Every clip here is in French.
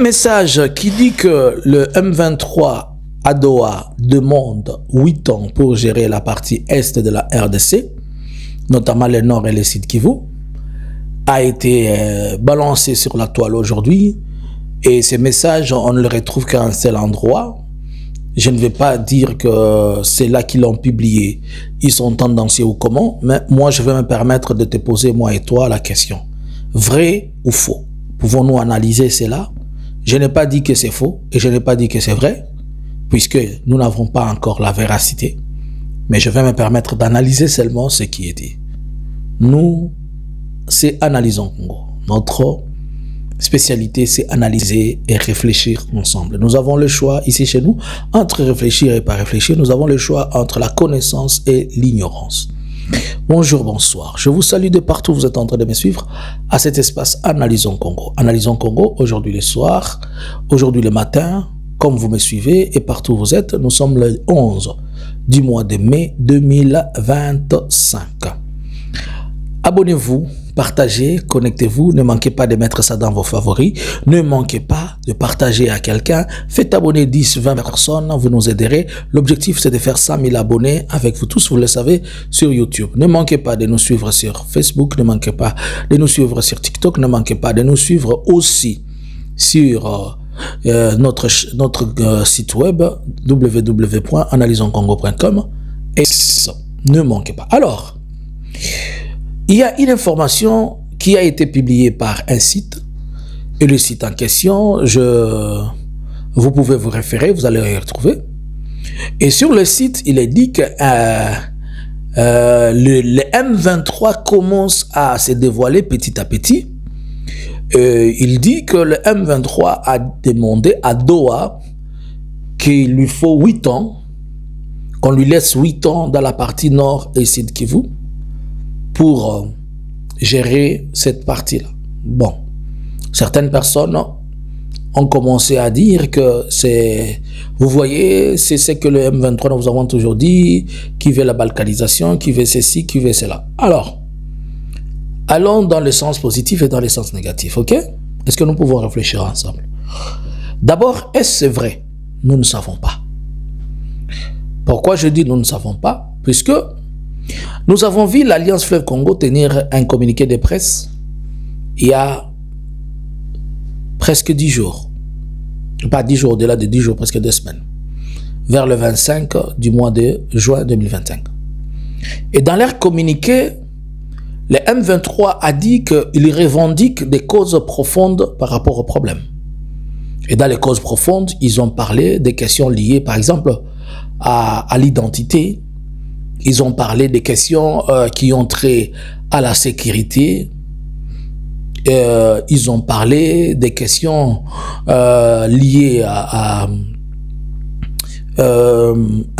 message qui dit que le M23 à Doha demande 8 ans pour gérer la partie est de la RDC, notamment le nord et le sud Kivu, a été balancé sur la toile aujourd'hui. Et ces messages, on ne les retrouve qu'à un seul endroit. Je ne vais pas dire que c'est là qu'ils l'ont publié. Ils sont tendancieux ou comment, mais moi, je vais me permettre de te poser, moi et toi, la question. Vrai ou faux? Pouvons-nous analyser cela? Je n'ai pas dit que c'est faux et je n'ai pas dit que c'est vrai, puisque nous n'avons pas encore la véracité. Mais je vais me permettre d'analyser seulement ce qui est dit. Nous, c'est Analysons Congo. Notre spécialité, c'est analyser et réfléchir ensemble. Nous avons le choix ici chez nous entre réfléchir et pas réfléchir. Nous avons le choix entre la connaissance et l'ignorance. Bonjour, bonsoir. Je vous salue de partout où vous êtes en train de me suivre à cet espace Analysons Congo. Analysons Congo, aujourd'hui le soir, aujourd'hui le matin, comme vous me suivez et partout où vous êtes, nous sommes le 11 du mois de mai 2025. Abonnez-vous, partagez, connectez-vous, ne manquez pas de mettre ça dans vos favoris, ne manquez pas de partager à quelqu'un, faites abonner 10, 20 personnes, vous nous aiderez. L'objectif c'est de faire 100 000 abonnés avec vous tous, vous le savez, sur YouTube. Ne manquez pas de nous suivre sur Facebook, ne manquez pas de nous suivre sur TikTok, ne manquez pas de nous suivre aussi sur notre site web www.analysonscongo.com et ne manquez pas. Alors, il y a une information qui a été publiée par un site, et le site en question, vous pouvez vous référer, vous allez y retrouver. Et sur le site, il est dit que le M23 commence à se dévoiler petit à petit. Il dit que le M23 a demandé à Doha qu'il lui faut 8 ans, qu'on lui laisse 8 ans dans la partie nord et sud Kivu, pour gérer cette partie-là. Bon, certaines personnes ont commencé à dire que c'est, vous voyez, c'est ce que le M23 nous avons toujours dit, qui veut la balkanisation, qui veut ceci, qui veut cela. Alors, allons dans le sens positif et dans le sens négatif, ok? Est-ce que nous pouvons réfléchir ensemble? D'abord, est-ce vrai? Nous ne savons pas. Pourquoi je dis nous ne savons pas? Puisque nous avons vu l'Alliance Fleuve Congo tenir un communiqué de presse il y a presque 10 jours. Pas 10 jours, au-delà de 10 jours, presque 2 semaines. Vers le 25 du mois de juin 2025. Et dans leur communiqué, le M23 a dit qu'il revendique des causes profondes par rapport au problème. Et dans les causes profondes, ils ont parlé des questions liées, par exemple, à l'identité. Ils ont parlé des questions qui ont trait à la sécurité. Ils ont parlé des questions liées à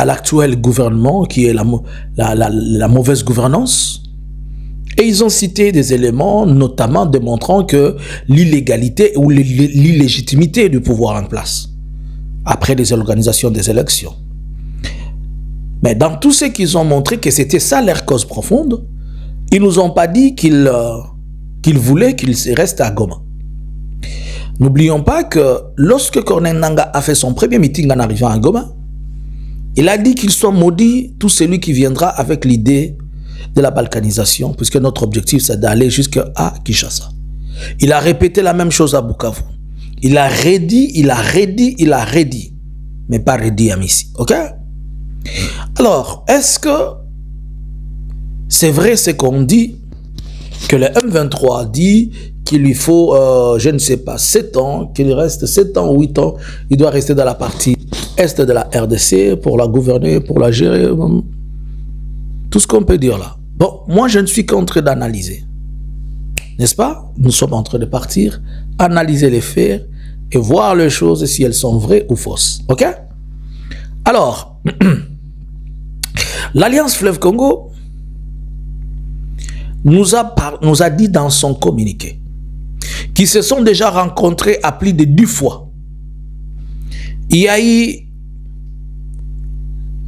l'actuel gouvernement, qui est la mauvaise gouvernance. Et ils ont cité des éléments, notamment démontrant que l'illégalité ou l'illégitimité du pouvoir en place, après les organisations des élections. Mais dans tout ce qu'ils ont montré que c'était ça leur cause profonde, ils nous ont pas dit qu'ils voulaient qu'ils restent à Goma. N'oublions pas que lorsque Corneille Nangaa a fait son premier meeting en arrivant à Goma, il a dit qu'il soit maudit tout celui qui viendra avec l'idée de la balkanisation, puisque notre objectif c'est d'aller jusqu'à Kinshasa. Il a répété la même chose à Bukavu. Il a redit, mais pas redit à Missi. Ok? Alors, est-ce que c'est vrai ce qu'on dit, que le M23 dit qu'il lui faut, je ne sais pas, 7 ans, qu'il reste 7 ans ou 8 ans, il doit rester dans la partie est de la RDC pour la gouverner, pour la gérer, tout ce qu'on peut dire là. Bon, moi je ne suis qu'en train d'analyser, n'est-ce pas? Nous sommes en train de partir, analyser les faits et voir les choses si elles sont vraies ou fausses, ok? Alors, l'Alliance Fleuve Congo nous a dit dans son communiqué qu'ils se sont déjà rencontrés à plus de 10 fois. Il y a eu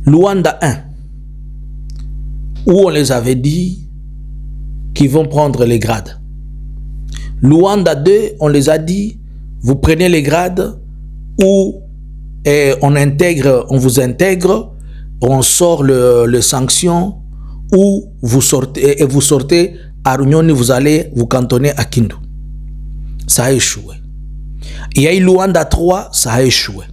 Luanda 1, où on les avait dit qu'ils vont prendre les grades. Luanda 2, on les a dit, vous prenez les grades ou on vous intègre, on sort le sanction, ou vous sortez à Runyoni, vous allez vous cantonner à Kindu. Ça a échoué. Il y a eu Luanda 3, ça a échoué.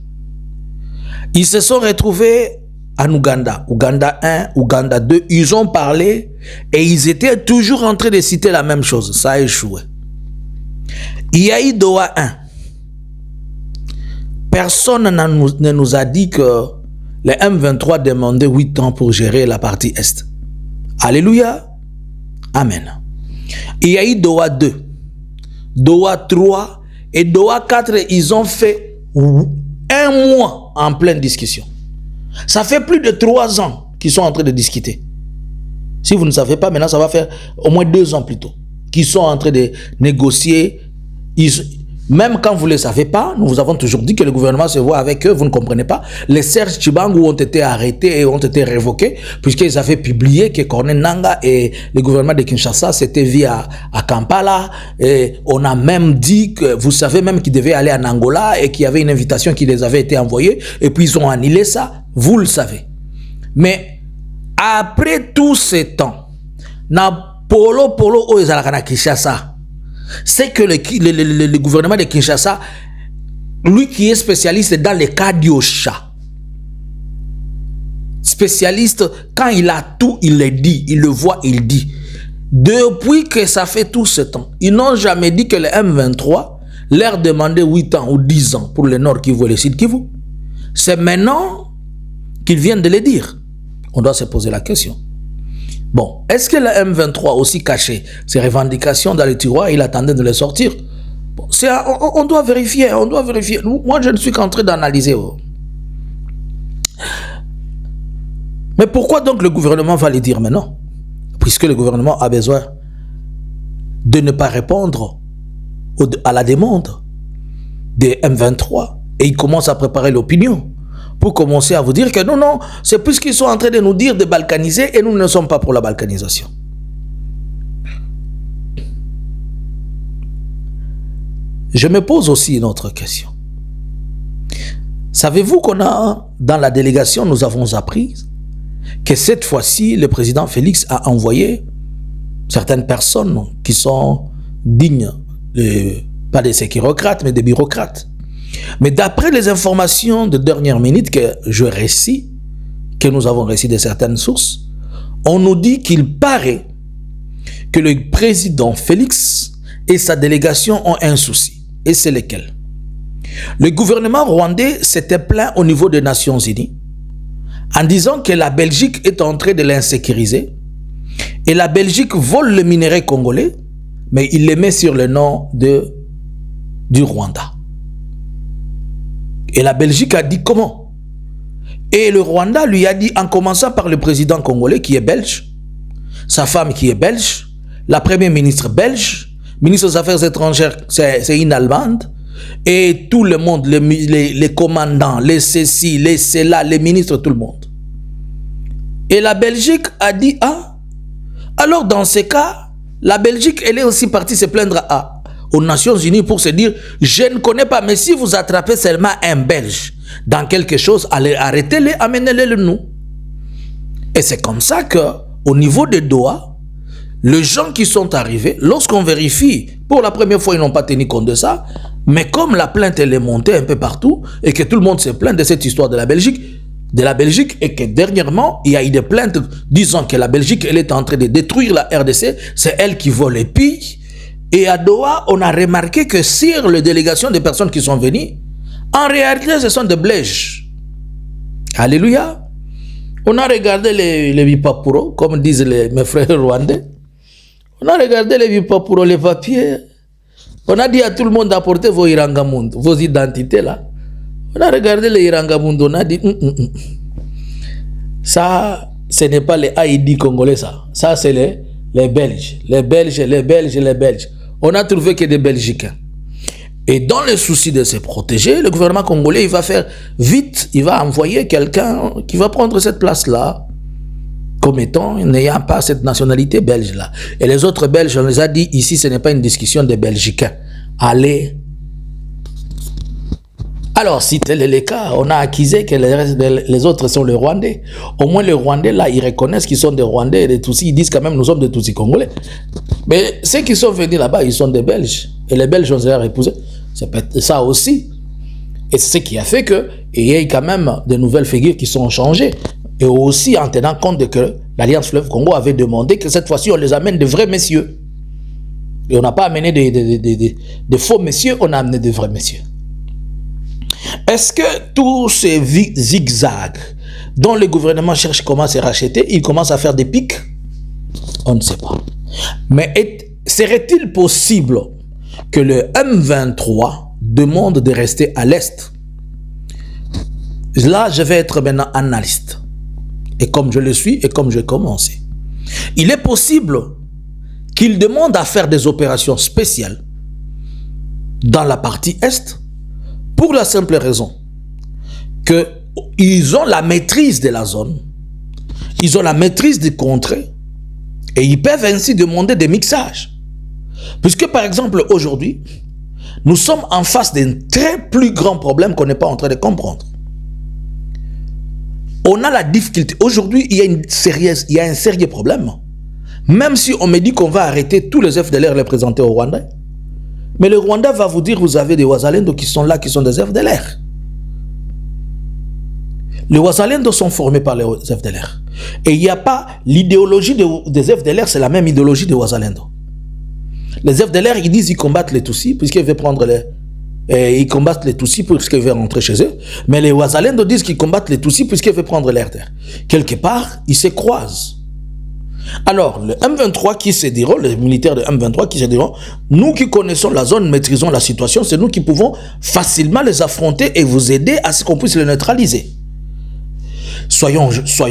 Ils se sont retrouvés en Ouganda, Ouganda 1, Ouganda 2, ils ont parlé et ils étaient toujours en train de citer la même chose, ça a échoué. Il y a eu Doha 1. Personne ne nous a dit que les M23 demandaient 8 ans pour gérer la partie Est. Alléluia. Amen. Il y a eu Doha 2, Doha 3 et Doha 4, ils ont fait 1 mois en pleine discussion. Ça fait plus de 3 ans qu'ils sont en train de discuter. Si vous ne savez pas, maintenant ça va faire au moins 2 ans plus tôt qu'ils sont en train de négocier. Même quand vous ne le savez pas, nous vous avons toujours dit que le gouvernement se voit avec eux, vous ne comprenez pas. Les Serge Chibangu ont été arrêtés et ont été révoqués puisqu'ils avaient publié que Corneille Nangaa et le gouvernement de Kinshasa s'étaient vus à Kampala. Et on a même dit que, vous savez même qu'ils devaient aller en Angola et qu'il y avait une invitation qui les avait été envoyée et puis ils ont annulé ça, vous le savez. Mais après tout ce temps, na Polo Oezalakana Kinshasa, c'est que le gouvernement de Kinshasa, lui qui est spécialiste dans les cas d'Yosha, spécialiste, quand il a tout, il le dit, il le voit, il dit. Depuis que ça fait tout ce temps, ils n'ont jamais dit que le M23 leur demandait 8 ans ou 10 ans pour le Nord Kivu et le Sud Kivu. C'est maintenant qu'ils viennent de le dire. On doit se poser la question. Bon, est-ce que le M23 aussi cachait ses revendications dans les tiroirs, il attendait de les sortir? Bon, on doit vérifier, on doit vérifier. Moi, je ne suis qu'en train d'analyser. Mais pourquoi donc le gouvernement va les dire maintenant? Puisque le gouvernement a besoin de ne pas répondre à la demande des M23 et il commence à préparer l'opinion pour commencer à vous dire que non, c'est plus qu'ils sont en train de nous dire de balkaniser et nous ne sommes pas pour la balkanisation. Je me pose aussi une autre question. Savez-vous qu'on a, dans la délégation, nous avons appris que cette fois-ci, le président Félix a envoyé certaines personnes qui sont dignes, pas des sécurocrates, mais des bureaucrates. Mais d'après les informations de dernière minute que je récite, que nous avons récit de certaines sources, on nous dit qu'il paraît que le président Félix et sa délégation ont un souci. Et c'est lequel? Le gouvernement rwandais s'était plaint au niveau des Nations Unies en disant que la Belgique est en train de l'insécuriser et la Belgique vole le minerai congolais, mais il le met sur le nom du Rwanda. Et la Belgique a dit comment? Et le Rwanda lui a dit, en commençant par le président congolais qui est belge, sa femme qui est belge, la première ministre belge, ministre des Affaires étrangères, c'est une Allemande, et tout le monde, les commandants, les CECI, les CELA, les ministres, tout le monde. Et la Belgique a dit, ah, alors dans ce cas, la Belgique, elle est aussi partie se plaindre aux Nations Unies pour se dire, je ne connais pas, mais si vous attrapez seulement un Belge dans quelque chose, allez, arrêtez-le, amenez-le nous. Et c'est comme ça que, au niveau de Doha, les gens qui sont arrivés, lorsqu'on vérifie, pour la première fois, ils n'ont pas tenu compte de ça, mais comme la plainte, elle est montée un peu partout, et que tout le monde se plaint de cette histoire de la Belgique, et que dernièrement, il y a eu des plaintes disant que la Belgique, elle est en train de détruire la RDC, c'est elle qui vole les pilles. Et à Doha, on a remarqué que sur les délégations des personnes qui sont venues, en réalité, ce sont des Belges. Alléluia. On a regardé les Vipapuro, comme disent mes frères rwandais. On a regardé les Vipapuro, les papiers. On a dit à tout le monde d'apporter vos Irangamundo, vos identités là. On a regardé les Irangamundo, on a dit, ça, ce n'est pas les Haïdi congolais, ça. Ça, c'est les Belges. Les Belges, les Belges, les Belges. On a trouvé que des Belgicains. Et dans le souci de se protéger, le gouvernement congolais, il va faire vite, il va envoyer quelqu'un qui va prendre cette place-là, comme étant, n'ayant pas cette nationalité belge-là. Et les autres Belges, on les a dit, ici, ce n'est pas une discussion des Belgicains. Allez Alors, si tel est le cas, on a accusé que les autres sont les Rwandais. Au moins, les Rwandais, là, ils reconnaissent qu'ils sont des Rwandais et des Tutsis. Ils disent quand même, nous sommes des Tutsis congolais. Mais ceux qui sont venus là-bas, ils sont des Belges. Et les Belges ont leur épousé. C'est peut-être ça aussi. Et c'est ce qui a fait qu'il y ait quand même de nouvelles figures qui sont changées. Et aussi en tenant compte de que l'Alliance Fleuve Congo avait demandé que cette fois-ci, on les amène de vrais messieurs. Et on n'a pas amené des faux messieurs, on a amené de vrais messieurs. Est-ce que tous ces zigzags dont le gouvernement cherche comment se racheter, ils commencent à faire des pics? On ne sait pas. Mais serait-il possible que le M23 demande de rester à l'Est? Là, je vais être maintenant analyste. Et comme je le suis et comme j'ai commencé. Il est possible qu'il demande à faire des opérations spéciales dans la partie Est pour la simple raison qu'ils ont la maîtrise de la zone, ils ont la maîtrise des contrées et ils peuvent ainsi demander des mixages. Puisque par exemple aujourd'hui, nous sommes en face d'un très plus grand problème qu'on n'est pas en train de comprendre. On a la difficulté. Aujourd'hui, il y a un sérieux problème. Même si on me dit qu'on va arrêter tous les FDLR représentés au Rwanda, mais le Rwanda va vous dire vous avez des Wazalendo qui sont là, qui sont des FDLR. Les Wazalendo sont formés par les FDLR. Et il n'y a pas l'idéologie des FDLR, c'est la même idéologie des Wazalendo. Les FDLR, ils disent qu'ils combattent les Tutsis, puisqu'ils veulent prendre ils combattent les Tutsis puisqu'ils veulent rentrer chez eux. Mais les Wazalendo disent qu'ils combattent les Tutsis puisqu'ils veulent prendre l'air terre. Quelque part, ils se croisent. Alors, le M23 qui se diront, les militaires de M23 qui se diront, nous qui connaissons la zone, maîtrisons la situation, c'est nous qui pouvons facilement les affronter et vous aider à ce qu'on puisse les neutraliser. Soyons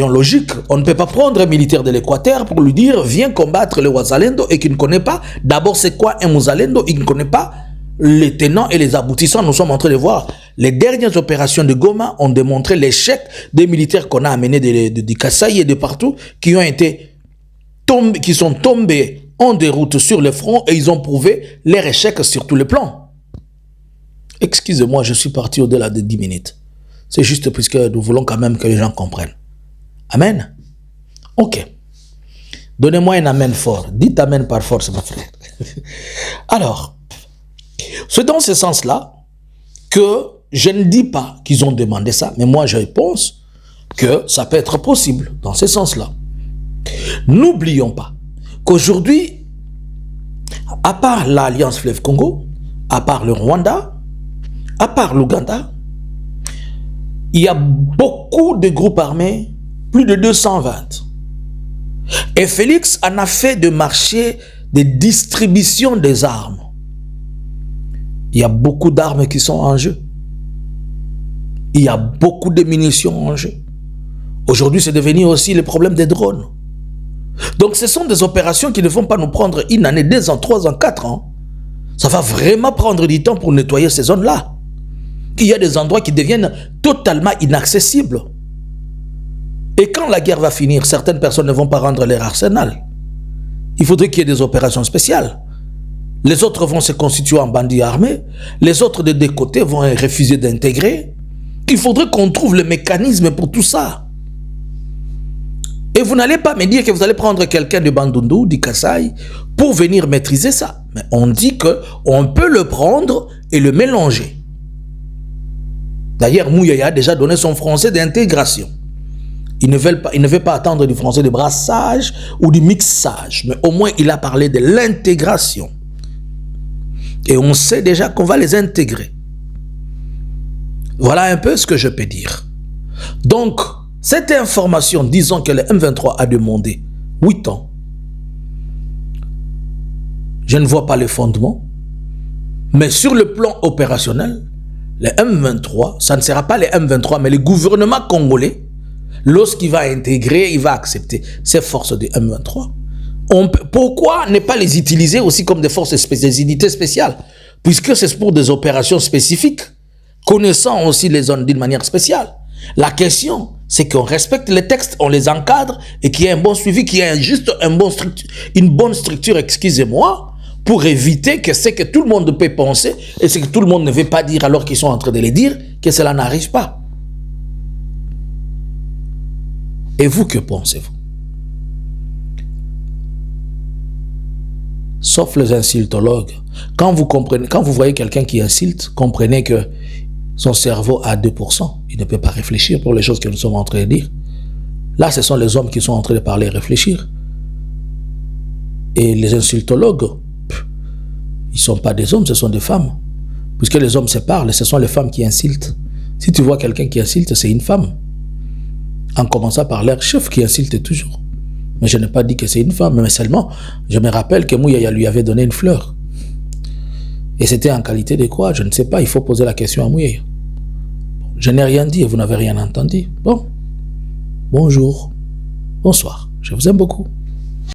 logiques, on ne peut pas prendre un militaire de l'Équateur pour lui dire, viens combattre le Wazalendo et qui ne connaît pas, d'abord c'est quoi un Wazalendo, il ne connaît pas les tenants et les aboutissants. Nous sommes en train de voir les dernières opérations de Goma ont démontré l'échec des militaires qu'on a amenés de Kasaï et de partout, qui sont tombés en déroute sur le front et ils ont prouvé leur échec sur tous les plans. Excusez-moi, je suis parti au-delà de 10 minutes. C'est juste puisque nous voulons quand même que les gens comprennent. Amen. Ok. Donnez-moi un amen fort. Dites amen par force, mon frère. Alors, c'est dans ce sens-là que je ne dis pas qu'ils ont demandé ça, mais moi je pense que ça peut être possible dans ce sens-là. N'oublions pas qu'aujourd'hui, à part l'Alliance Fleuve Congo, à part le Rwanda, à part l'Ouganda, il y a beaucoup de groupes armés, plus de 220. Et Félix en a fait de marché de distribution des armes. Il y a beaucoup d'armes qui sont en jeu. Il y a beaucoup de munitions en jeu. Aujourd'hui, c'est devenu aussi le problème des drones. Donc, ce sont des opérations qui ne vont pas nous prendre une année, 2 ans, 3 ans, 4 ans. Ça va vraiment prendre du temps pour nettoyer ces zones-là. Il y a des endroits qui deviennent totalement inaccessibles. Et quand la guerre va finir, certaines personnes ne vont pas rendre leur arsenal. Il faudrait qu'il y ait des opérations spéciales. Les autres vont se constituer en bandits armés. Les autres de deux côtés vont refuser d'intégrer. Il faudrait qu'on trouve le mécanisme pour tout ça. Et vous n'allez pas me dire que vous allez prendre quelqu'un de Bandundu, du Kasaï, pour venir maîtriser ça. Mais on dit qu'on peut le prendre et le mélanger. D'ailleurs, Mouyaya a déjà donné son français d'intégration. Il ne veut pas attendre du français de brassage ou du mixage, mais au moins il a parlé de l'intégration. Et on sait déjà qu'on va les intégrer. Voilà un peu ce que je peux dire. Donc, cette information disant que le M23 a demandé 8 ans, je ne vois pas le fondement, mais sur le plan opérationnel, le M23, ça ne sera pas le M23, mais le gouvernement congolais, lorsqu'il va intégrer, il va accepter ces forces du M23. Pourquoi ne pas les utiliser aussi comme des forces spéciales, des unités spéciales? Puisque c'est pour des opérations spécifiques, connaissant aussi les zones d'une manière spéciale. La question, c'est qu'on respecte les textes, on les encadre et qu'il y ait un bon suivi, qu'il y ait juste une bonne structure, excusez-moi, pour éviter que ce que tout le monde peut penser et ce que tout le monde ne veut pas dire alors qu'ils sont en train de le dire, que cela n'arrive pas. Et vous, que pensez-vous? Sauf les insultologues. Quand vous voyez quelqu'un qui insulte, comprenez que son cerveau a 2%. Il ne peut pas réfléchir pour les choses que nous sommes en train de dire. Là, ce sont les hommes qui sont en train de parler et réfléchir. Et les insultologues, ils ne sont pas des hommes, ce sont des femmes. Puisque les hommes se parlent, ce sont les femmes qui insultent. Si tu vois quelqu'un qui insulte, c'est une femme. En commençant par leur chef qui insulte toujours. Mais je n'ai pas dit que c'est une femme, mais seulement, je me rappelle que Mouyaya lui avait donné une fleur. Et c'était en qualité de quoi? Je ne sais pas, il faut poser la question à Mouyaya. Je n'ai rien dit et vous n'avez rien entendu. Bon, bonjour, bonsoir, je vous aime beaucoup.